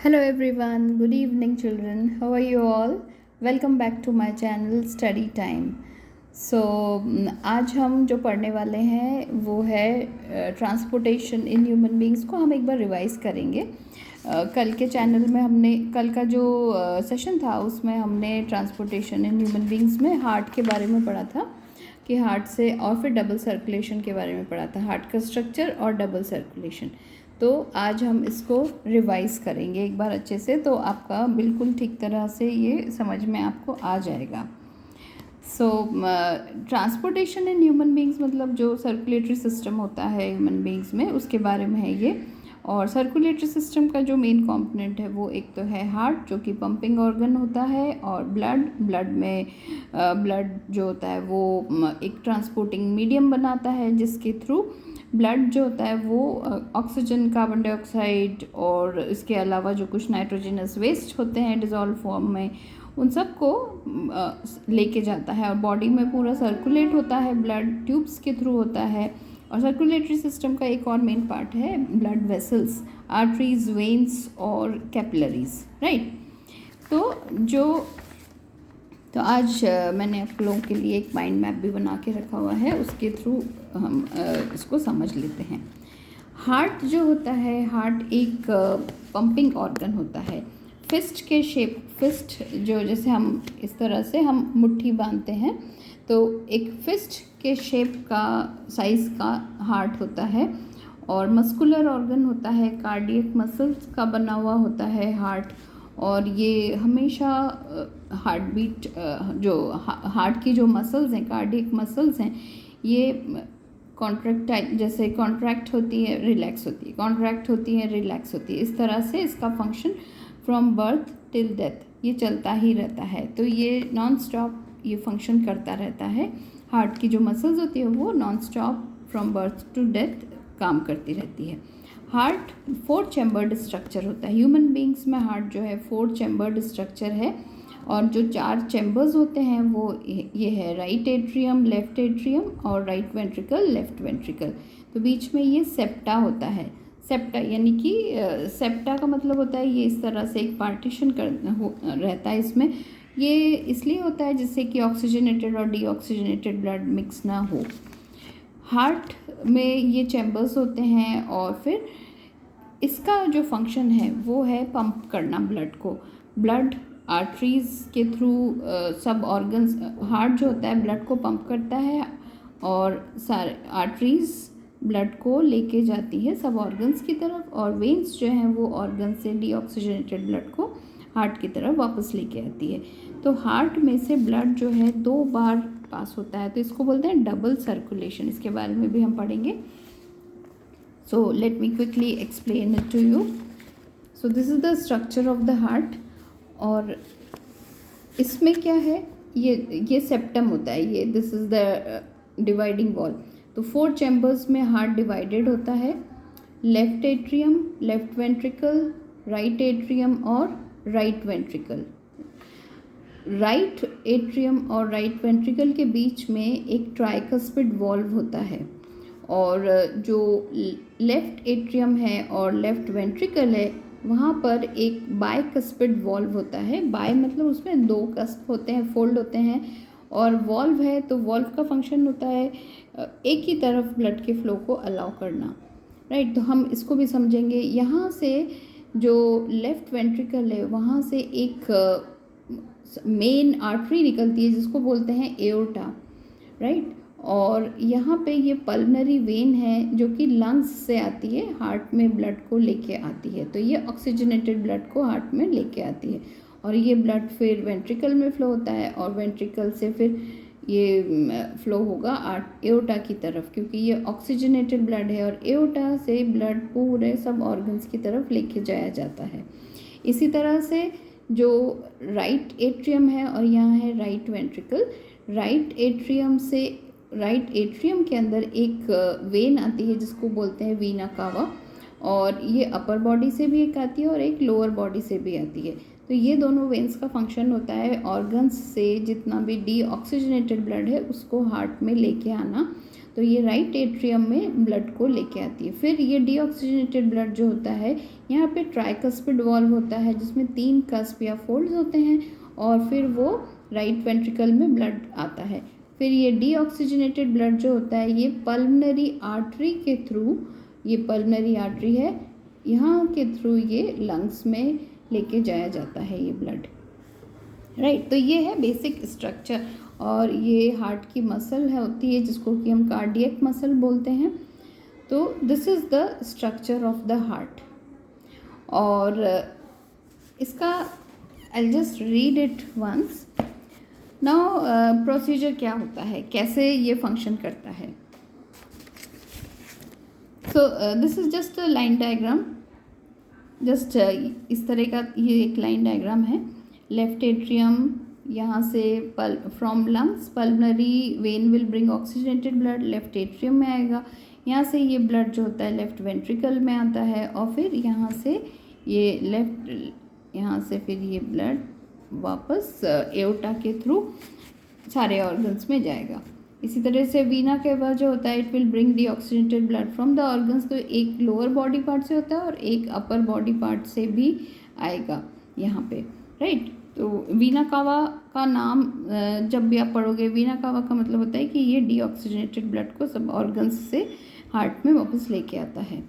Hello everyone, good evening children. How are you all? Welcome back to my channel Study Time. आज हम जो पढ़ने वाले हैं वो है ट्रांसपोर्टेशन इन ह्यूमन बींग्स को हम एक बार रिवाइज़ करेंगे। कल के चैनल में हमने कल का जो सेशन था उसमें हमने ट्रांसपोर्टेशन इन ह्यूमन बींग्स में हार्ट के बारे में पढ़ा था कि हार्ट से, और फिर डबल सर्कुलेशन के बारे में पढ़ा था, हार्ट का स्ट्रक्चर और डबल सर्कुलेशन। तो आज हम इसको रिवाइज़ करेंगे एक बार अच्छे से, तो आपका बिल्कुल ठीक तरह से ये समझ में आपको आ जाएगा। ट्रांसपोर्टेशन इन ह्यूमन बींग्स मतलब जो सर्कुलेटरी सिस्टम होता है ह्यूमन बींग्स में उसके बारे में है ये। और सर्कुलेटरी सिस्टम का जो मेन कंपोनेंट है वो एक तो है हार्ट, जो कि पंपिंग ऑर्गन होता है, और ब्लड में ब्लड जो होता है वो एक ट्रांसपोर्टिंग मीडियम बनाता है, जिसके थ्रू ब्लड जो होता है वो ऑक्सीजन, कार्बन डाइऑक्साइड और इसके अलावा जो कुछ नाइट्रोजनस वेस्ट होते हैं डिज़ोल्व फॉर्म में, उन सब को लेके जाता है और बॉडी में पूरा सर्कुलेट होता है। ब्लड ट्यूब्स के थ्रू होता है। और सर्कुलेटरी सिस्टम का एक और मेन पार्ट है ब्लड वेसल्स, आर्टरीज, वेन्स और कैपिलरीज, राइट। तो आज मैंने आप लोगों के लिए एक माइंड मैप भी बना के रखा हुआ है, उसके थ्रू हम इसको समझ लेते हैं। हार्ट जो होता है, हार्ट एक पंपिंग ऑर्गन होता है। फिस्ट के शेप, फिस्ट जो जैसे हम इस तरह से हम मुट्ठी बांधते हैं, तो एक फिस्ट के शेप का, साइज़ का हार्ट होता है। और मस्कुलर ऑर्गन होता है, कार्डियक मसल्स का बना हुआ होता है हार्ट। और ये हमेशा हार्ट बीट, जो हार्ट की जो मसल्स हैं, कार्डियक मसल्स हैं, ये कॉन्ट्रैक्ट, जैसे कॉन्ट्रैक्ट होती है, रिलैक्स होती है, कॉन्ट्रैक्ट होती है, रिलैक्स होती है, इस तरह से इसका function from birth till death ये चलता ही रहता है। तो ये नॉन स्टॉप ये फंक्शन करता रहता है। हार्ट की जो मसल्स होती है वो non stop from birth to death काम करती रहती है। हार्ट 4 चैम्बर्ड स्ट्रक्चर होता है। ह्यूमन बींग्स में हार्ट जो है 4 चैम्बर्ड स्ट्रक्चर है। और जो 4 चैम्बर्स होते हैं वो ये है राइट एट्रियम, लेफ्ट एट्रियम और राइट वेंट्रिकल, लेफ्ट वेंट्रिकल। तो बीच में ये सेप्टा होता है। सेप्टा यानी कि सेप्टा का मतलब होता है ये इस तरह से एक पार्टीशन रहता है इसमें। ये इसलिए होता है जिससे कि ऑक्सीजनेटेड और डीऑक्सीजनेटेड ब्लड मिक्स ना हो। हार्ट में ये चैम्बर्स होते हैं और फिर इसका जो फंक्शन है वो है पंप करना ब्लड को। ब्लड आर्टरीज़ के थ्रू सब ऑर्गन्स, हार्ट जो होता है ब्लड को पंप करता है और सारे आर्टरीज़ ब्लड को लेके जाती है सब ऑर्गन्स की तरफ, और वेन्स जो हैं वो ऑर्गन से डीऑक्सीजनेटेड ब्लड को हार्ट की तरफ वापस लेके आती है। तो हार्ट में से ब्लड जो है 2 बार पास होता है, तो इसको बोलते हैं डबल सर्कुलेशन। इसके बारे में भी हम पढ़ेंगे। So let me quickly explain it to you. So this is the structure of the heart. और इसमें क्या है, ये सेप्टम होता है, ये this is the dividing wall. तो 4 चैम्बर्स में हार्ट डिवाइडेड होता है। Left atrium, left ventricle, right atrium और राइट वेंट्रिकल। राइट एट्रियम और राइट वेंट्रिकल के बीच में एक ट्राइकस्पिड वॉल्व होता है। और जो लेफ्ट एट्रियम है और लेफ्ट वेंट्रिकल है वहाँ पर एक बाइकस्पिड वॉल्व होता है। बाय मतलब उसमें 2 कस्प होते हैं, फोल्ड होते हैं। और वॉल्व है तो वॉल्व का फंक्शन होता है एक ही तरफ ब्लड के फ्लो को अलाउ करना, राइट। तो हम इसको भी समझेंगे। यहाँ से जो लेफ्ट वेंट्रिकल है वहाँ से एक मेन आर्टरी निकलती है जिसको बोलते हैं एओर्टा, राइट। और यहाँ पे ये पल्मनरी वेन है जो कि लंग्स से आती है, हार्ट में ब्लड को लेके आती है। तो ये ऑक्सीजनेटेड ब्लड को हार्ट में लेके आती है और ये ब्लड फिर वेंट्रिकल में फ़्लो होता है और वेंट्रिकल से फिर ये फ़्लो होगा एओर्टा की तरफ, क्योंकि ये ऑक्सीजनेटेड ब्लड है और एओर्टा से ब्लड पूरे सब ऑर्गन्स की तरफ लेके जाया जाता है। इसी तरह से जो राइट एट्रियम है और यहाँ है राइट वेंट्रिकल। राइट एट्रियम के अंदर एक वेन आती है जिसको बोलते हैं वीना कावा, और ये अपर बॉडी से भी एक आती है और एक लोअर बॉडी से भी आती है। तो ये दोनों वेन्स का फंक्शन होता है ऑर्गन्स से जितना भी डीऑक्सीजनेटेड ब्लड है उसको हार्ट में लेके आना। तो ये राइट एट्रियम में ब्लड को लेके आती है। फिर ये डीऑक्सीजनेटेड ब्लड जो होता है, यहाँ पे ट्राइकस्पिड वॉल्व होता है जिसमें 3 कस्प या फोल्ड्स होते हैं, और फिर वो राइट वेंट्रिकल में ब्लड आता है। फिर ये डीऑक्सीजनेटेड ब्लड जो होता है ये पल्मनरी आर्टरी के थ्रू, ये पल्मनरी आर्टरी है, यहाँ के थ्रू ये लंग्स में लेके जाया जाता है ये ब्लड, राइट। तो ये है बेसिक स्ट्रक्चर, और ये हार्ट की मसल है होती है जिसको कि हम कार्डियक मसल बोलते हैं। तो this is the structure of the heart. और इसका I just read it once. Now procedure क्या होता है, कैसे ये फंक्शन करता है। So this is just a line diagram, just इस तरह का ये एक लाइन डायग्राम है। लेफ्ट एट्रियम, यहाँ से from lungs pulmonary vein will bring oxygenated blood, left atrium में आएगा। यहाँ से ये ब्लड जो होता है लेफ्ट वेंट्रिकल में आता है, और फिर यहाँ से ये यहाँ से फिर ये ब्लड वापस एओर्टा के थ्रू सारे ऑर्गन्स में जाएगा। इसी तरह से वीना केवा जो होता है, it will bring deoxygenated blood from the organs. तो एक लोअर बॉडी पार्ट से होता है और एक अपर बॉडी पार्ट से भी आएगा यहाँ पे, राइट। तो वीना कावा का नाम जब भी आप पढ़ोगे, वीना कावा का मतलब होता है कि ये डीऑक्सीजनेटेड ब्लड को सब ऑर्गन्स से हार्ट में वापस लेके आता है।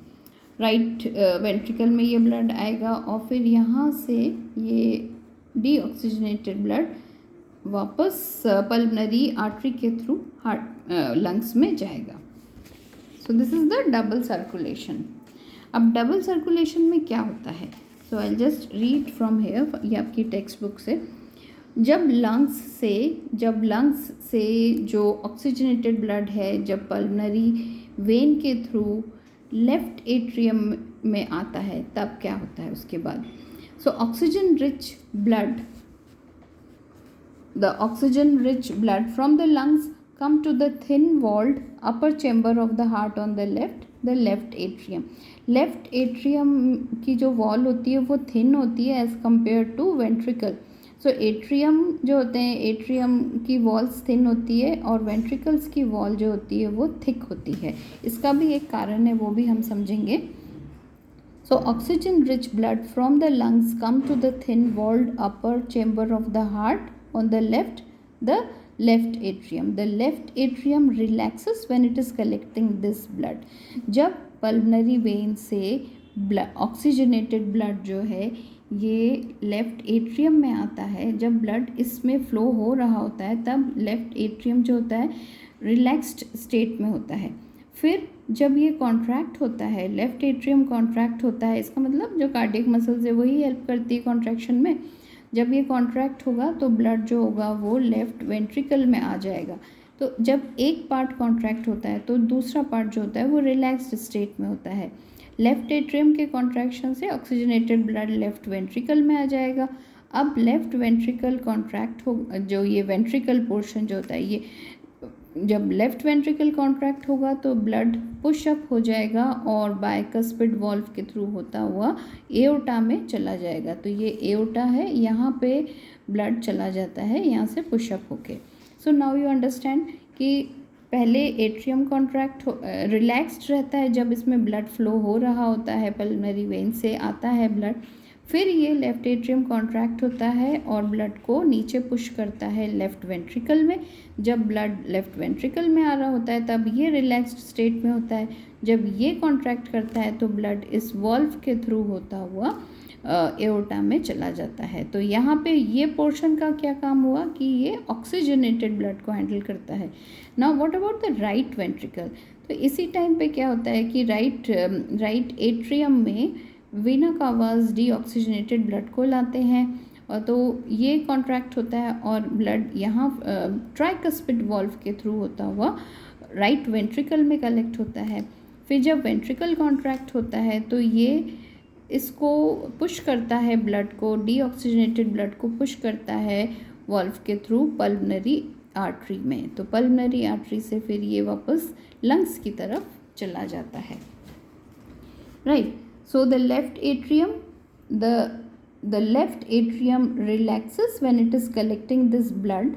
राइट वेंट्रिकल में ये ब्लड आएगा, और फिर यहाँ से ये डीऑक्सीजनेटेड ब्लड वापस पल्मनरी आर्टरी के थ्रू हार्ट लंग्स में जाएगा। So this is the double circulation. अब डबल सर्कुलेशन में क्या होता है, so I just read from here, ये आपकी टेक्स्ट बुक से। जब लंग्स से जो ऑक्सीजनेटेड ब्लड है, जब पल्मनरी वेन के थ्रू लेफ्ट एट्रियम में आता है, तब क्या होता है उसके बाद। So oxygen rich blood, the oxygen rich blood from the lungs come to the thin walled upper chamber of the heart on the left atrium. Left atrium की जो वॉल होती है वो थिन होती है as compare to ventricle. So atrium जो होते हैं, एट्रियम की वॉल्स थिन होती है और वेंट्रिकल्स की वॉल जो होती है वो थिक होती है। इसका भी एक कारण है, वो भी हम समझेंगे। So oxygen rich blood from the lungs come to the thin walled upper chamber of the heart on the left atrium. The left atrium relaxes when it is collecting this blood. जब pulmonary when से oxygenated blood जो है ये left atrium में आता है, जब blood इसमें फ्लो हो रहा होता है तब लेफ्ट एट्रियम जो होता है रिलैक्स्ड स्टेट में होता है। फिर जब ये कॉन्ट्रैक्ट होता है, लेफ्ट एट्रियम कॉन्ट्रैक्ट होता है, इसका मतलब जो कार्डियक मसल्स है वही हेल्प करती है कॉन्ट्रैक्शन में। जब ये कॉन्ट्रैक्ट होगा तो ब्लड जो होगा वो लेफ्ट वेंट्रिकल में आ जाएगा। तो जब एक पार्ट कॉन्ट्रैक्ट होता है तो दूसरा पार्ट जो होता है वो रिलैक्स्ड स्टेट में होता है। लेफ्ट एट्रियम के कॉन्ट्रैक्शन से ऑक्सीजनेटेड ब्लड लेफ्ट वेंट्रिकल में आ जाएगा। अब लेफ्ट वेंट्रिकल कॉन्ट्रैक्ट हो, जो ये वेंट्रिकल पोर्शन जो होता है, ये जब लेफ्ट वेंट्रिकल कॉन्ट्रैक्ट होगा तो ब्लड पुश अप हो जाएगा और बाइकस्पिड वॉल्व के थ्रू होता हुआ एओर्टा में चला जाएगा। तो ये एओर्टा है, यहाँ पे ब्लड चला जाता है यहाँ से पुश अप होके। सो नाउ यू अंडरस्टैंड कि पहले एट्रियम कॉन्ट्रैक्ट रिलैक्स्ड रहता है जब इसमें ब्लड फ्लो हो रहा होता है, पल्मनरी वेन से आता है ब्लड। फिर ये लेफ्ट एट्रियम कॉन्ट्रैक्ट होता है और ब्लड को नीचे पुश करता है लेफ्ट वेंट्रिकल में। जब ब्लड लेफ्ट वेंट्रिकल में आ रहा होता है तब ये रिलैक्स्ड स्टेट में होता है। जब ये कॉन्ट्रैक्ट करता है तो ब्लड इस वॉल्व के थ्रू होता हुआ एओर्टा में चला जाता है। तो यहाँ पे ये पोर्शन का क्या काम हुआ कि ये ऑक्सीजनेटेड ब्लड को हैंडल करता है। Now what about the right ventricle. तो इसी टाइम पे क्या होता है कि राइट एट्रियम में वीना कावास डीऑक्सीजनेटेड ब्लड को लाते हैं, और तो ये कॉन्ट्रैक्ट होता है और ब्लड यहाँ ट्राइकस्पिड वॉल्व के थ्रू होता हुआ राइट वेंट्रिकल में कलेक्ट होता है। फिर जब वेंट्रिकल कॉन्ट्रैक्ट होता है तो ये इसको पुश करता है, ब्लड को, डीऑक्सीजनेटेड ब्लड को पुश करता है वॉल्व के थ्रू पल्मनरी आर्टरी में। तो पल्मनरी आर्टरी से फिर ये वापस लंग्स की तरफ चला जाता है, right. So the left atrium relaxes when it is collecting this blood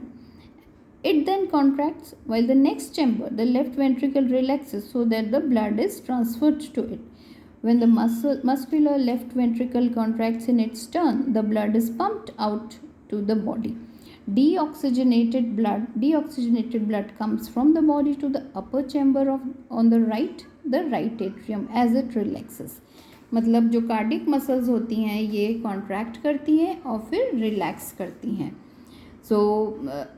It then contracts while the next chamber, the left ventricle, relaxes so that the blood is transferred to it. When the muscular left ventricle contracts in its turn, the blood is pumped out to the body. Deoxygenated blood comes from the body to the upper chamber on the right atrium as it relaxes. मतलब जो cardiac muscles होती हैं ये contract करती हैं और फिर relax करती हैं. So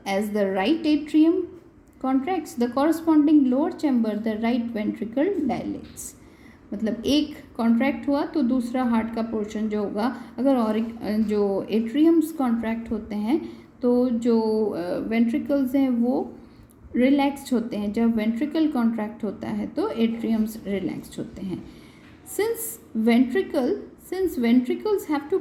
as the right atrium contracts, the corresponding lower chamber, the right ventricle, dilates. मतलब एक कॉन्ट्रैक्ट हुआ तो दूसरा हार्ट का पोर्शन जो होगा, अगर और जो एट्रियम्स कॉन्ट्रैक्ट होते हैं तो जो वेंट्रिकल्स हैं वो रिलैक्स्ड होते हैं. जब वेंट्रिकल कॉन्ट्रैक्ट होता है तो एट्रियम्स रिलैक्स्ड होते हैं. Since ventricles have to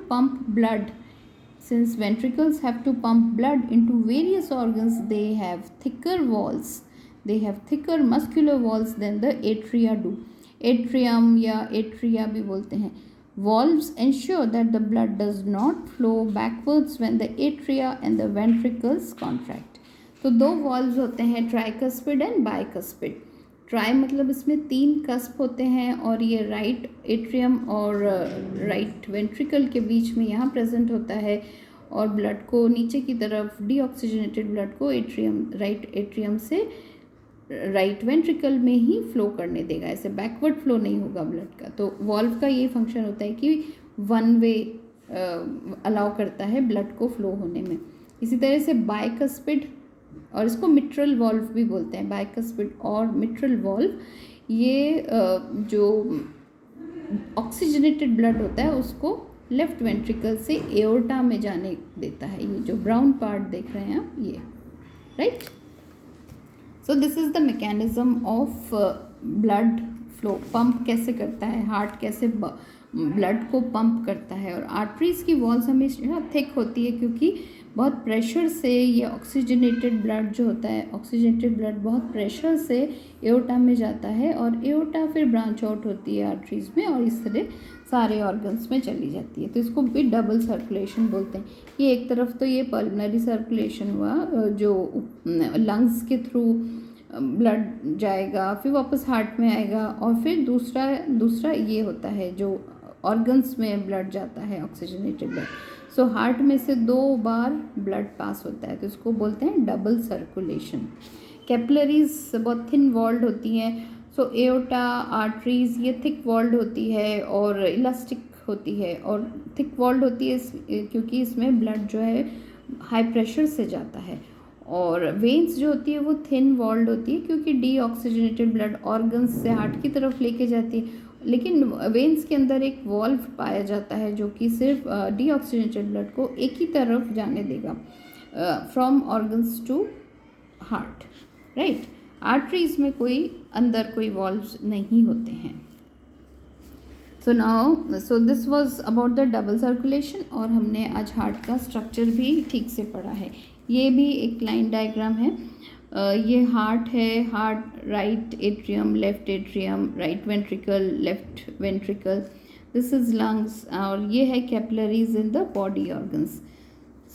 pump blood into various organs, they have thicker walls. They have thicker muscular walls than the atria do. Atrium या atria भी बोलते हैं. Valves ensure that the blood does not flow backwards when the atria and the ventricles contract. तो दो valves होते हैं, tricuspid and bicuspid. Try मतलब इसमें 3 कस्प होते हैं और ये राइट एट्रियम और राइट वेंट्रिकल के बीच में यहाँ प्रेजेंट होता है और ब्लड को नीचे की तरफ डीऑक्सीजनेटेड ब्लड को राइट एट्रियम से राइट वेंट्रिकल में ही फ्लो करने देगा. ऐसे बैकवर्ड फ्लो नहीं होगा ब्लड का. तो वॉल्व का ये फंक्शन होता है कि वन वे अलाउ करता है ब्लड को फ्लो होने में. इसी तरह से बाइकस्पिड और इसको मिट्रल वॉल्व भी बोलते हैं. बाइकस्पिड और मिट्रल वॉल्व ये जो ऑक्सीजनेटेड ब्लड होता है उसको लेफ्ट वेंट्रिकल से एओर्टा में जाने देता है. ये जो ब्राउन पार्ट देख रहे हैं आप ये, right. So this is the mechanism of blood flow. Pump कैसे करता है हार्ट, कैसे ब्लड को पंप करता है. और आर्टरीज की वॉल्स हमेशा थिक होती है क्योंकि बहुत प्रेशर से ये ऑक्सीजनेटेड ब्लड जो होता है, ऑक्सीजनेटेड ब्लड बहुत प्रेशर से एओर्टा में जाता है और एओर्टा फिर ब्रांच आउट होती है आर्टरीज में और इस तरह सारे ऑर्गन्स में चली जाती है. तो इसको भी डबल सर्कुलेशन बोलते हैं. ये एक तरफ तो ये पल्मोनरी सर्कुलेशन हुआ जो लंग्स के थ्रू ब्लड जाएगा फिर वापस हार्ट में आएगा और फिर दूसरा ये होता है जो ऑर्गन्स में ब्लड जाता है ऑक्सीजनेटेड ब्लड. सो हार्ट में से 2 बार ब्लड पास होता है तो इसको बोलते हैं डबल सर्कुलेशन. कैपिलरीज बहुत थिन वॉल्ड होती हैं. सो एओर्टा, आर्टरीज ये थिक वॉल्ड होती है और इलास्टिक होती है और थिक वॉल्ड होती है क्योंकि इसमें ब्लड जो है हाई प्रेशर से जाता है. और वेन्स जो होती है वो थिन वॉल्ड होती है क्योंकि डीऑक्सीजनेटेड ब्लड ऑर्गन्स से हार्ट की तरफ लेके जाती है. लेकिन वेन्स के अंदर एक वॉल्व पाया जाता है जो कि सिर्फ डीऑक्सीजनेटेड ब्लड को एक ही तरफ जाने देगा from organs to heart, right. Arteries में अंदर कोई वॉल्व्स नहीं होते हैं. So this was about the double circulation. और हमने आज हार्ट का स्ट्रक्चर भी ठीक से पढ़ा है. ये भी एक लाइन डायग्राम है. ये हार्ट है. Heart right atrium, left atrium, right ventricle, left ventricle. This is lungs और ये है capillaries in the body organs.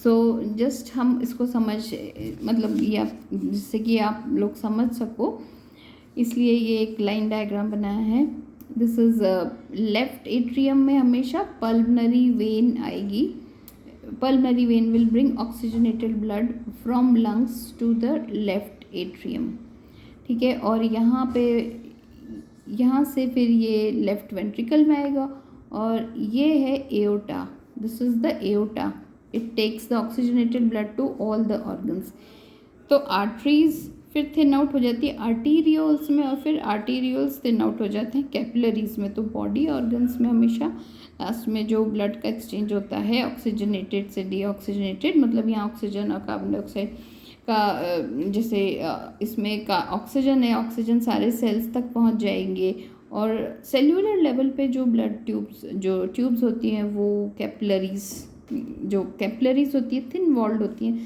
So just हम इसको मतलब ये जिससे कि आप लोग समझ सको इसलिए ये एक लाइन डायग्राम बनाया है. दिस इज़ लेफ्ट एट्रियम में हमेशा पल्मोनरी वेन आएगी. Pulmonary vein will bring oxygenated blood from lungs to the left atrium. ठीक है. और यहाँ से फिर ये लेफ्ट वेंट्रिकल में आएगा और ये है aorta. This is the aorta. It takes the oxygenated blood to all the organs. तो आर्टरीज फिर थिन आउट हो जाती है आर्टीरियोल्स में और फिर आर्टीरियोल्स थिन आउट हो जाते हैं कैपिलरीज में. तो बॉडी ऑर्गन्स में हमेशा लास्ट में जो ब्लड का एक्सचेंज होता है ऑक्सीजनेटेड से डीऑक्सीजनेटेड, मतलब यहाँ ऑक्सीजन और कार्बन डाइऑक्साइड का जैसे इसमें का ऑक्सीजन है, ऑक्सीजन सारे सेल्स तक पहुँच जाएंगे. और सेल्यूलर लेवल पे जो ब्लड ट्यूब्स होती हैं वो कैपिलरीज होती है थिन वॉल्ड होती हैं.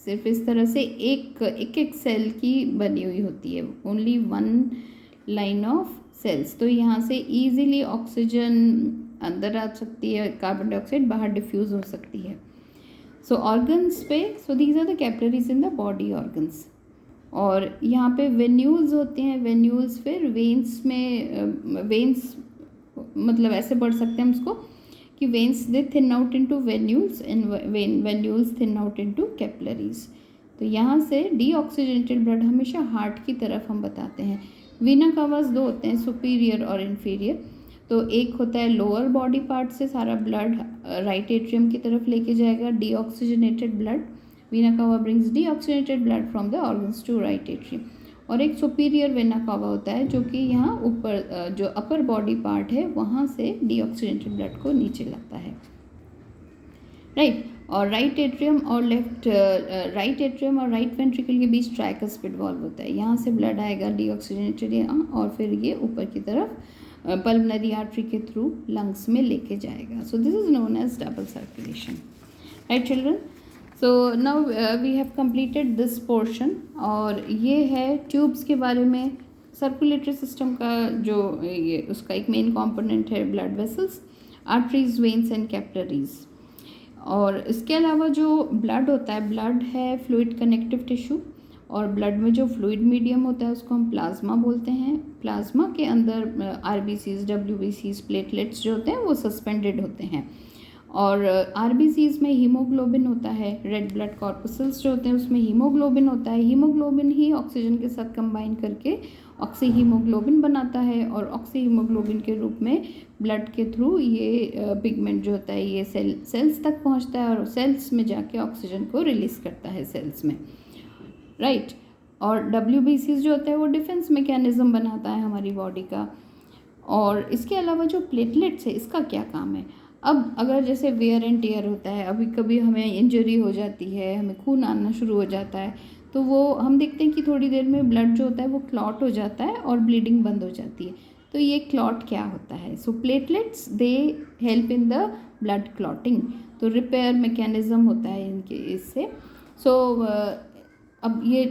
सिर्फ इस तरह से एक सेल की बनी हुई होती है. Only 1 line of cells. तो यहाँ से इजीली ऑक्सीजन अंदर आ सकती है, कार्बन डाइऑक्साइड बाहर डिफ्यूज़ हो सकती है. सो ऑर्गन्स पे, so these are the capillaries in the body organs. और यहाँ पे वेन्यूल्स होते हैं, वेन्यूल्स फिर वेन्स में, वेन्स मतलब ऐसे पढ़ सकते हैं हम इसको कि veins they thin out into venules and venules thin out into capillaries. तो यहाँ से डीऑक्सीजनेटेड ब्लड हमेशा हार्ट की तरफ हम बताते हैं। वीना कावास दो होते हैं, सुपीरियर और इन्फीरियर। तो एक होता है लोअर बॉडी पार्ट से सारा ब्लड राइट एट्रियम की तरफ लेके जाएगा, deoxygenated blood. Vena cava brings deoxygenated blood from the organs to right atrium. और एक सुपीरियर वेना कावा होता है जो कि यहाँ ऊपर जो अपर बॉडी पार्ट है वहाँ से डीऑक्सीजनेटेड ब्लड को नीचे लाता है, राइट। और राइट एट्रियम और राइट एट्रियम और राइट वेंट्रिकल के बीच ट्राइकस्पिड वाल्व होता है, यहाँ से ब्लड आएगा डीऑक्सीजनेटेड यहाँ, और फिर ये ऊपर की तरफ पल्मोनरी आर्टरी के थ्रू लंग्स में लेके जाएगा। So this is known as double circulation, right children. So now we have completed this portion. और ये है ट्यूब्स के बारे में। सर्कुलेटरी सिस्टम का जो ये उसका एक मेन कंपोनेंट है blood vessels, arteries, veins and capillaries. और इसके अलावा जो ब्लड होता है, ब्लड है फ्लूइड कनेक्टिव टिश्यू, और ब्लड में जो फ्लूइड मीडियम होता है उसको हम प्लाज्मा बोलते हैं। प्लाज्मा के अंदर आरबीसीज, डब्ल्यूबीसीज, प्लेटलेट्स जो होते हैं वो सस्पेंडेड होते हैं। और आरबीसीज में हीमोग्लोबिन होता है, रेड ब्लड कॉर्पसल्स जो होते हैं उसमें हीमोग्लोबिन होता है। हीमोग्लोबिन ही ऑक्सीजन के साथ कंबाइन करके ऑक्सी हीमोग्लोबिन बनाता है, और ऑक्सी हीमोग्लोबिन के रूप में ब्लड के थ्रू ये पिगमेंट जो होता है ये सेल्स तक पहुंचता है, और सेल्स में जाके ऑक्सीजन को रिलीज करता है सेल्स में, राइट। और डब्ल्यूबीसी जो होता है वो डिफेंस मैकेनिज्म बनाता है हमारी बॉडी का। और इसके अलावा जो प्लेटलेट्स है इसका क्या काम है? अब अगर जैसे वेयर एंड टेयर होता है, अभी कभी हमें इंजरी हो जाती है, हमें खून आना शुरू हो जाता है, तो वो हम देखते हैं कि थोड़ी देर में ब्लड जो होता है वो क्लॉट हो जाता है और ब्लीडिंग बंद हो जाती है। तो ये क्लॉट क्या होता है? So platelets they help in the blood clotting. तो रिपेयर मैकेनिज्म होता है इनके इससे। सो अब ये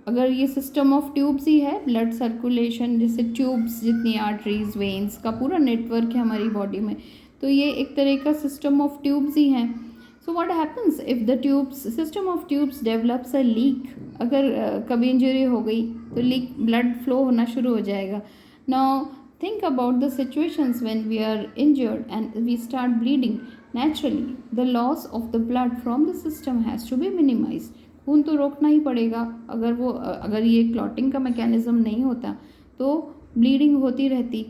अगर ये सिस्टम ऑफ ट्यूब्स ही है, ब्लड सर्कुलेशन जैसे ट्यूब्स जितनी आर्टरीज, वेन्स का पूरा नेटवर्क है हमारी बॉडी में, तो ये एक तरह का सिस्टम ऑफ ट्यूब्स ही हैं। So what happens if the tubes, system of tubes develops a leak. अगर कभी इंजरी हो गई तो लीक, ब्लड फ्लो होना शुरू हो जाएगा। Now think about the situations when we are injured and we start bleeding. Naturally, the loss of the blood from the system has to be minimized. खून तो रोकना ही पड़ेगा। अगर ये क्लॉटिंग का मैकेनिज्म नहीं होता तो ब्लीडिंग होती रहती,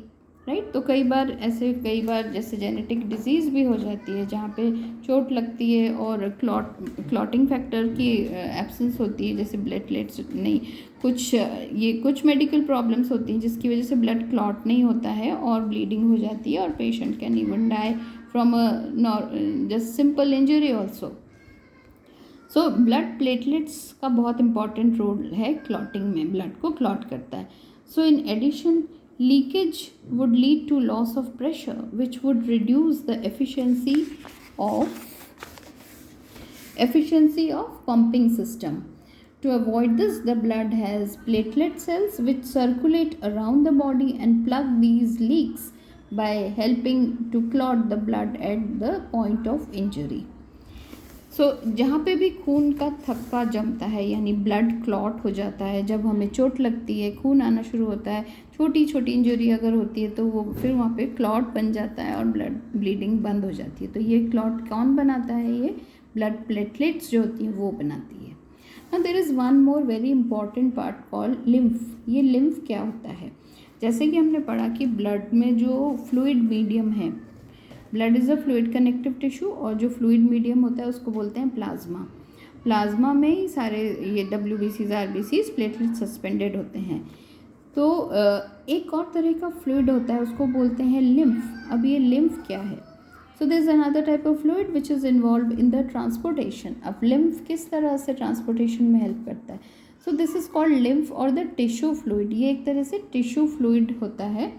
राइट। तो कई बार जैसे जेनेटिक डिजीज़ भी हो जाती है जहाँ पे चोट लगती है और क्लॉटिंग फैक्टर की एब्सेंस होती है, जैसे प्लेटलेट्स नहीं, कुछ मेडिकल प्रॉब्लम्स होती हैं जिसकी वजह से ब्लड क्लॉट नहीं होता है और ब्लीडिंग हो जाती है, और patient can even die from a just simple injury also. So blood platelets का बहुत इंपॉर्टेंट रोल है क्लॉटिंग में, ब्लड को क्लॉट करता है। So in addition, leakage would lead to loss of pressure, which would reduce the efficiency of pumping system. To avoid this, the blood has platelet cells which circulate around the body and plug these leaks by helping to clot the blood at the point of injury. सो जहाँ पे भी खून का थक्का जमता है, यानी blood clot हो जाता है, जब हमें चोट लगती है, खून आना शुरू होता है, छोटी छोटी इंजरी अगर होती है तो वो फिर वहाँ पे क्लॉट बन जाता है और ब्लीडिंग बंद हो जाती है। तो ये क्लॉट कौन बनाता है? ये ब्लड प्लेटलेट्स जो होती हैं वो बनाती है। Now there is one more very important part called lymph. ये लिम्फ क्या होता है? जैसे कि हमने पढ़ा कि ब्लड में जो फ्लूइड मीडियम है, blood is a fluid connective tissue, और जो फ्लूइड मीडियम होता है उसको बोलते हैं प्लाज्मा। प्लाज्मा में ही सारे ये डब्ल्यूबीसीज, आरबीसीज, प्लेटलेट सस्पेंडेड होते हैं। तो एक और तरह का फ्लूइड होता है उसको बोलते हैं लिम्फ। अब ये लिम्फ क्या है? So this another type of fluid which is involve in the transportation. अब लिम्फ किस तरह से ट्रांसपोर्टेशन में हेल्प करता है? So this is called lymph और द टिश्यू फ्लूइड। ये एक तरह से टिश्यू फ्लूइड होता है,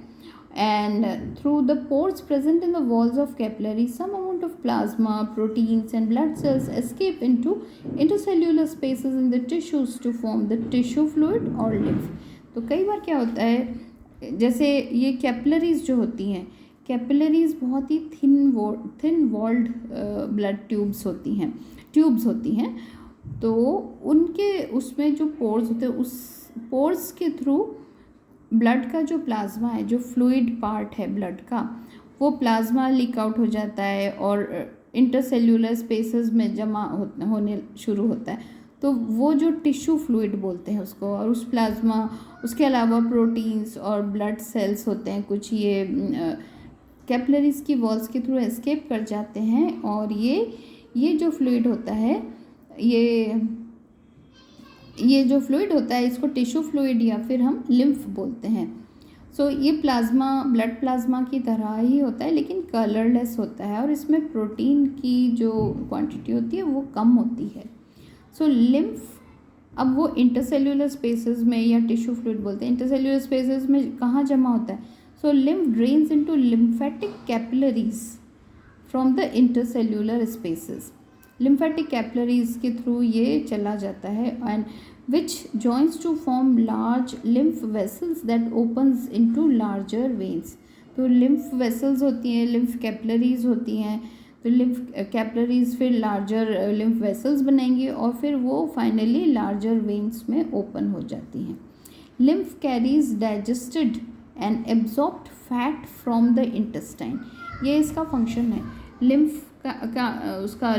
and through the pores present in the walls of capillaries, some amount of plasma, proteins and blood cells escape into intercellular spaces in the tissues to form the tissue fluid or lymph. तो कई बार क्या होता है, जैसे ये capillaries जो होती हैं, कैपिलरीज बहुत ही थिन वॉल्ड ब्लड ट्यूब्स होती हैं। तो उनके उसमें जो पोर्स होते हैं, उस पोर्स के थ्रू ब्लड का जो प्लाज्मा है, जो फ्लूइड पार्ट है ब्लड का, वो प्लाज्मा लीक आउट हो जाता है और इंटरसेल्यूलर स्पेसेस में जमा होने शुरू होता है। तो वो जो टिश्यू फ्लूइड बोलते हैं उसको, और उस प्लाज्मा, उसके अलावा प्रोटीन्स और ब्लड सेल्स होते हैं कुछ, ये कैपिलरीज की वॉल्स के थ्रू एस्केप कर जाते हैं। और ये जो फ्लूइड होता है, ये जो फ्लूइड होता है, इसको टिश्यू फ्लूइड या फिर हम लिम्फ बोलते हैं। सो ये प्लाज्मा ब्लड प्लाज्मा की तरह ही होता है, लेकिन कलरलेस होता है और इसमें प्रोटीन की जो क्वांटिटी होती है वो कम होती है। सो लिम्फ, अब वो इंटरसेल्यूलर स्पेसेस में, या टिश्यू फ्लूइड बोलते हैं, इंटरसेल्यूलर स्पेसेस में कहाँ जमा होता है? So lymph drains into lymphatic capillaries from the intercellular spaces. Lymphatic capillaries के थ्रू ये चला जाता है, and which joins to form large lymph vessels that opens into larger veins। तो lymph vessels होती हैं, lymph capillaries होती हैं, तो lymph capillaries फिर larger lymph vessels बनाएंगी और फिर वो finally larger veins में open हो जाती हैं। lymph carries digested and absorbed fat from the intestine। ये इसका फंक्शन है। lymph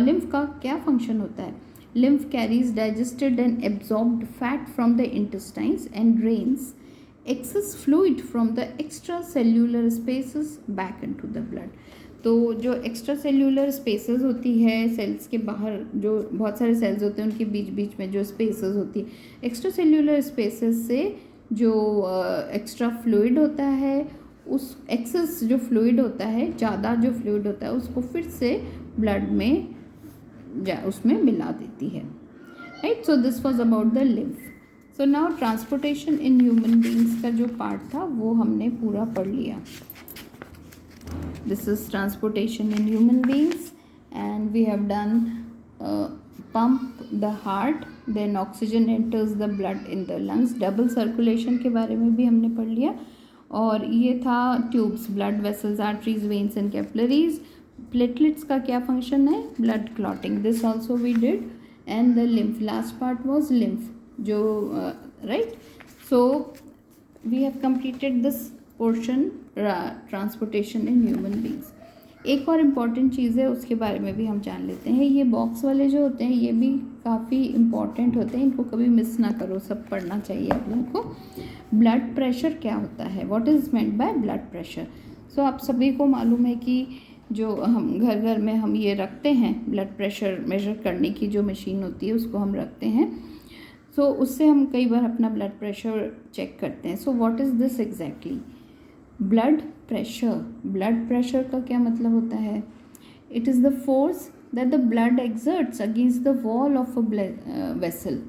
lymph का क्या फंक्शन होता है? Lymph carries digested and absorbed fat from the intestines and drains excess fluid from the extracellular spaces back into the blood। तो जो extracellular spaces होती है, सेल्स के बाहर जो बहुत सारे सेल्स होते हैं उनके बीच बीच में जो स्पेसेस होती है, extracellular spaces से जो एक्स्ट्रा फ्लूइड होता है, उस एक्सेस जो फ्लूइड होता है, ज़्यादा जो फ्लूइड होता है, उसको फिर से ब्लड में उसमें मिला देती है, right. So this was about the lymph. So now transportation in human beings का जो पार्ट था वो हमने पूरा पढ़ लिया। This is transportation in human beings and we have done pump the heart, then oxygen enters the blood in the lungs, double circulation के बारे में भी हमने पढ़ लिया। और ये था tubes, blood vessels, arteries, veins and capillaries. Platelets का क्या फंक्शन है? Blood clotting, this also we did. And the lymph, last part was lymph, जो right. So we have completed this portion, transportation in human beings. एक और important चीज़ है, उसके बारे में भी हम जान लेते हैं। ये बॉक्स वाले जो होते हैं ये भी काफ़ी इम्पॉर्टेंट होते हैं, इनको कभी मिस ना करो, सब पढ़ना चाहिए आप लोगों को। ब्लड प्रेशर क्या होता है? What is meant by blood pressure? So आप सभी को मालूम है कि जो हम घर में हम ये रखते हैं, ब्लड प्रेशर मेजर करने की जो मशीन होती है उसको हम रखते हैं। सो उससे हम कई बार अपना ब्लड प्रेशर चेक करते हैं। So what is this exactly? Blood pressure का क्या मतलब होता है? It is the force that the blood exerts against the wall of a vessel.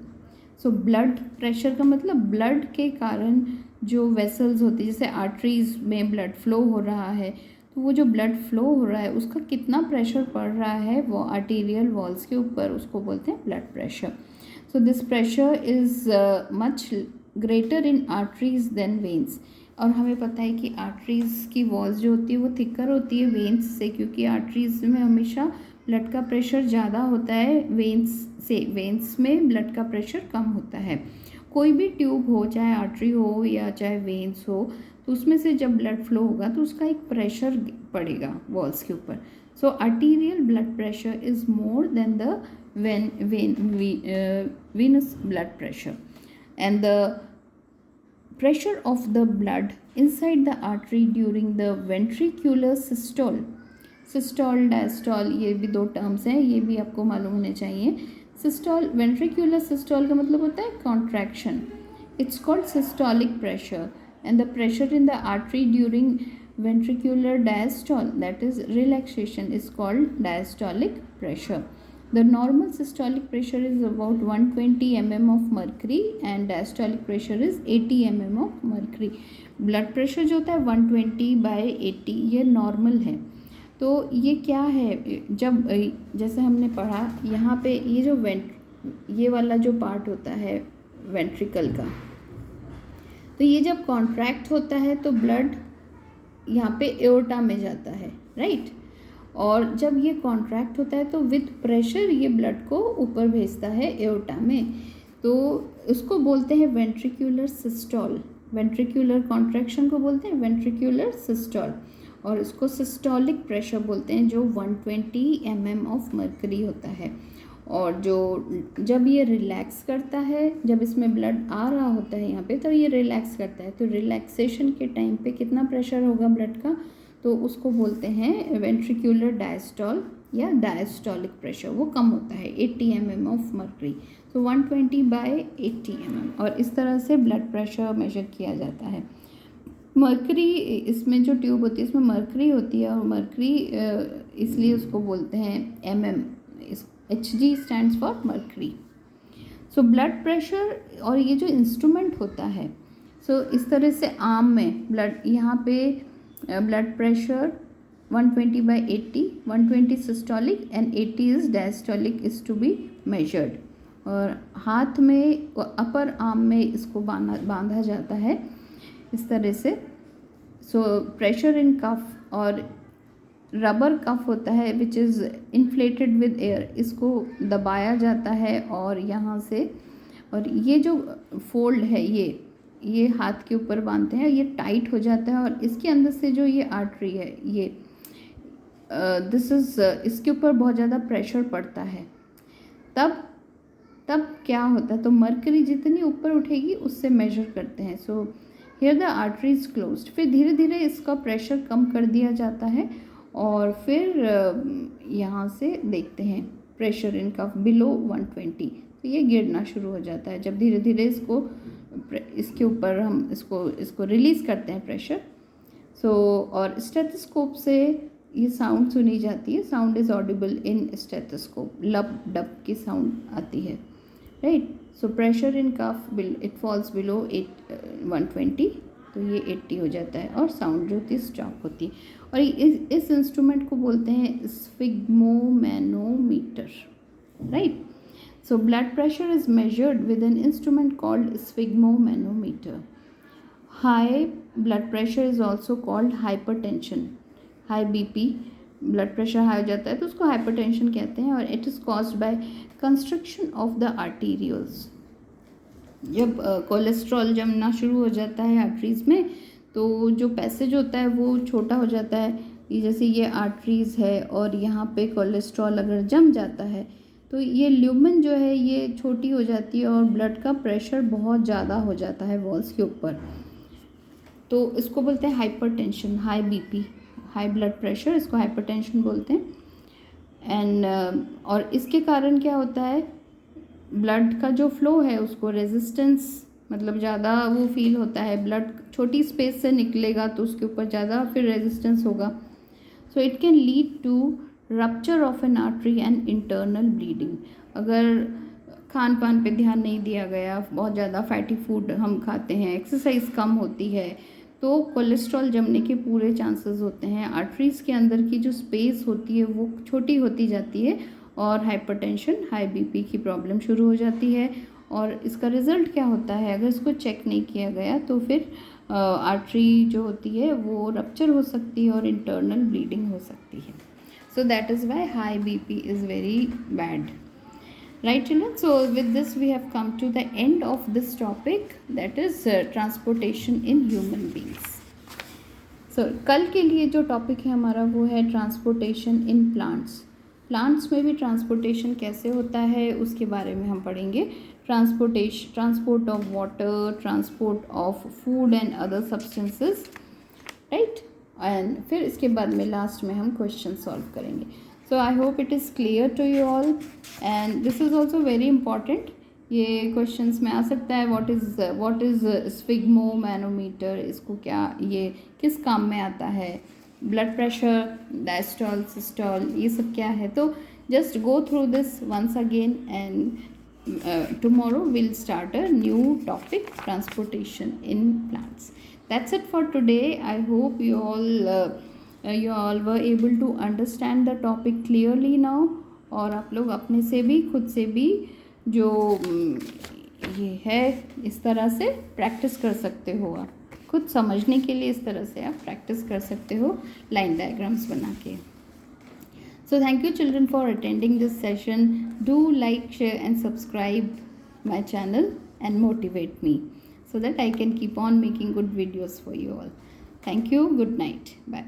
So blood pressure का मतलब ब्लड के कारण जो वेसल्स होती है, जैसे आर्टरीज में ब्लड फ्लो हो रहा है, तो वो जो ब्लड फ्लो हो रहा है उसका कितना प्रेशर पड़ रहा है वो आर्टीरियल वॉल्स के ऊपर, उसको बोलते हैं blood pressure. So this pressure is much greater in arteries than veins. और हमें पता है कि आर्टरीज की वॉल्स जो होती है वो थिकर होती है वेन्स से, क्योंकि आर्टरीज में हमेशा ब्लड का प्रेशर ज़्यादा होता है वेन्स से, वेन्स में ब्लड का प्रेशर कम होता है। कोई भी ट्यूब हो, चाहे आर्टरी हो या चाहे वेन्स हो, तो उसमें से जब ब्लड फ्लो होगा तो उसका एक प्रेशर पड़ेगा वॉल्स के ऊपर। So arterial blood pressure is more than the venous blood pressure, and the pressure of the blood inside the artery during the ventricular systole, diastole, ये भी दो टर्म्स हैं, ये भी आपको मालूम होने चाहिए। सिस्टोल, वेंट्रिकुलर सिस्टोल का मतलब होता है contraction, it's called systolic pressure, and the pressure in the artery during ventricular diastole, that is relaxation, is called diastolic pressure. The normal systolic pressure is about 120 mm of mercury and diastolic pressure is 80 mm of mercury. Blood pressure जो होता है 120/80 ये normal है। तो ये क्या है? जब जैसे हमने पढ़ा यहाँ पे ये जो ये वाला जो पार्ट होता है वेंट्रिकल का, तो ये जब कॉन्ट्रैक्ट होता है तो ब्लड यहाँ पे एओर्टा में जाता है, राइट। और जब ये कॉन्ट्रैक्ट होता है तो विद प्रेशर ये ब्लड को ऊपर भेजता है एओर्टा में, तो उसको बोलते हैं वेंट्रिकुलर सिस्टोल। वेंट्रिकुलर कॉन्ट्रैक्शन को बोलते हैं वेंट्रिकुलर सिस्टोल, और इसको सिस्टोलिक प्रेशर बोलते हैं, जो 120 mm ऑफ मर्करी होता है। और जो जब ये रिलैक्स करता है, जब इसमें ब्लड आ रहा होता है यहाँ पे, तो ये रिलैक्स करता है, तो रिलैक्सेशन के टाइम पे कितना प्रेशर होगा ब्लड का, तो उसको बोलते हैं वेंट्रिकुलर डायस्टॉल या डायस्टॉलिक प्रेशर, वो कम होता है 80 mm ऑफ मर्करी, तो 120/80 mm। और इस तरह से ब्लड प्रेशर मेजर किया जाता है। मर्करी, इसमें जो ट्यूब होती है इसमें मर्करी होती है, और मर्करी इसलिए उसको बोलते हैं mm, Hg stands for mercury. So blood pressure, और ये जो इंस्ट्रूमेंट होता है, सो इस तरह से आर्म में ब्लड, यहाँ पे blood pressure 120/80, 120 systolic and 80 is diastolic is to be measured. और हाथ में, अपर आर्म में इसको बांधा जाता है इस तरह से। सो प्रेशर इन कफ, और रबर कफ होता है which is inflated with air, इसको दबाया जाता है और यहाँ से, और ये जो फोल्ड है ये हाथ के ऊपर बांधते हैं, ये टाइट हो जाता है, और इसके अंदर से जो ये आर्टरी है ये दिस इज़, इसके ऊपर बहुत ज़्यादा प्रेशर पड़ता है, तब क्या होता है, तो मर्करी जितनी ऊपर उठेगी उससे मेजर करते हैं। So here the artery is closed, फिर धीरे धीरे इसका प्रेशर कम कर दिया जाता है, और फिर यहाँ से देखते हैं प्रेशर इन कफ बिलो 120, तो ये गिरना शुरू हो जाता है जब धीरे धीरे इसके ऊपर हम इसको रिलीज़ करते हैं प्रेशर। सो और स्टेथोस्कोप से ये साउंड सुनी जाती है, sound is audible in stethoscope, lub dub की साउंड आती है, right. So pressure in cuff it falls below 120, तो ये 80 हो जाता है, और साउंड जो होती है स्टॉप होती है। और इस इंस्ट्रूमेंट को बोलते हैं sphygmomanometer, right. So blood pressure is measured with an instrument called sphygmomanometer. High blood pressure is also called hypertension, high BP, blood pressure high हो जाता है तो उसको हाइपरटेंशन कहते हैं, और it is caused by construction of the arterioles. जब cholesterol जमना शुरू हो जाता है आर्टरीज़ में, तो जो पैसेज होता है वो छोटा हो जाता है, जैसे ये आर्टरीज़ है और यहाँ पे कोलेस्ट्रॉल अगर जम जाता है तो ये ल्यूमेन जो है ये छोटी हो जाती है, और ब्लड का प्रेशर बहुत ज़्यादा हो जाता है वॉल्स के ऊपर, तो इसको बोलते हैं hypertension, high BP, high blood pressure, इसको हाइपरटेंशन बोलते हैं। एंड और इसके कारण क्या होता है, ब्लड का जो फ्लो है उसको रेजिस्टेंस, मतलब ज़्यादा वो फील होता है, ब्लड छोटी स्पेस से निकलेगा तो उसके ऊपर ज़्यादा फिर रेजिस्टेंस होगा। So it can lead to rupture of an artery and internal bleeding. अगर खान पान पे ध्यान नहीं दिया गया, बहुत ज़्यादा फैटी फूड हम खाते हैं, एक्सरसाइज कम होती है, तो कोलेस्ट्रॉल जमने के पूरे चांसेस होते हैं। आर्टरीज़ के अंदर की जो स्पेस होती है वो छोटी होती जाती है, और हाइपरटेंशन, हाई बीपी की प्रॉब्लम शुरू हो जाती है। और इसका रिज़ल्ट क्या होता है, अगर इसको चेक नहीं किया गया तो फिर आर्टरी जो होती है वो रप्चर हो सकती है और इंटरनल ब्लीडिंग हो सकती है। So that is why high BP is very bad, right children। So with this we have come to the end of this topic, that is transportation in human beings। so कल के लिए जो topic है हमारा वो है transportation in plants. Plants में भी ट्रांसपोर्टेशन कैसे होता है उसके बारे में हम पढ़ेंगे। Transport of water, transport of food and other substances, right. And फिर इसके बाद में लास्ट में हम क्वेश्चन सॉल्व करेंगे। So I hope it is clear to you all, and this is also very important। ये questions में आ सकता है, what is sphygmomanometer, इसको क्या, ये किस काम में आता है, ब्लड प्रेशर, डायस्टॉल, सिस्टॉल, ये सब क्या है। तो just go through this once again, and tomorrow we'll start a new topic, transportation in plants। That's it for today। I hope you all were able to understand the topic clearly now। और आप लोग अपने से भी, खुद से भी जो ये है इस तरह से प्रैक्टिस कर सकते हो आप खुद खुद समझने के लिए इस तरह से आप प्रैक्टिस कर सकते हो लाइन डायग्राम्स बना के. So thank you children for attending this session. Do like, share and subscribe my channel and motivate me so that I can keep on making good videos for you all. Thank you. Good night. Bye.